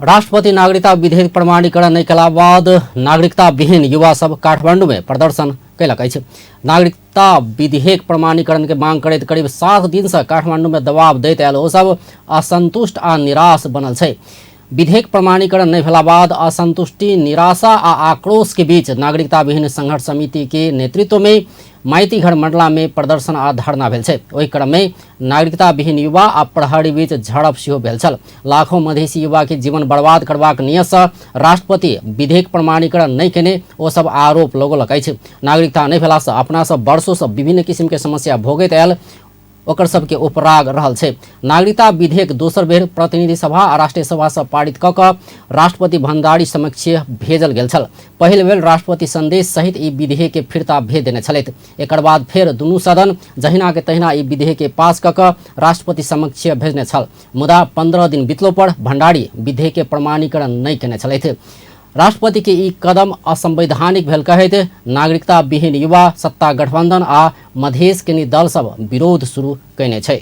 राष्ट्रपति नागरिकता विधेयक प्रमाणीकरण नहीं कला बाद नागरिकता विहीन युवा सब काठमांडू में प्रदर्शन कैलक अछि। नागरिकता विधेयक प्रमाणीकरण के मांग करैत करीब 7 दिन से काठमांडू में दबाव दैत आयल ओ सब असंतुष्ट आ निराश बनल छै। विधेयक प्रमाणीकरण नहीं भेला बाद असंतुष्टि, निराशा आ आक्रोश के बीच नागरिकता विहीन संघर्ष समिति के नेतृत्व में माइतीघर मंडला में प्रदर्शन आ धरना भेल छै। ओहि क्रम में नागरिकता विहीन युवा आ प्रहरी बीच झड़प सेहो भेल छल। लाखों मधेसी युवा के जीवन बर्बाद करबाक नियत सँ राष्ट्रपति विधेयक प्रमाणीकरण नहीं केने ओ सब आरोप लगौलक अछि। नागरिकता नहीं भेला सँ अपना सब वर्षों से विभिन्न किसिम के समस्या भोगैत आयल ओकर सबके उपराग रहल छै। नागरिकता विधेयक दोसर बेर प्रतिनिधि सभा आ राष्ट्रीय सभा से पारित कऽ कऽ राष्ट्रपति भण्डारी समक्ष भेजल गेल छल। पहिल बेर राष्ट्रपति संदेश सहित ई विधेयक के फिरता भेज देने छलैथ। एकर बाद फेर दुनू सदन जहिना के तहिना ई विधेयक के पास कऽ कऽ राष्ट्रपति समक्ष भेजने छल। मुदा 15 दिन बितलो पर भण्डारी विधेयक के प्रमाणीकरण नहीं केने छलैथ। राष्ट्रपति के ई कदम असंवैधानिक भेल कहैत नागरिकता विहीन युवा, सत्ता गठबंधन आ मधेश के दल सब विरोध शुरू कैने छै।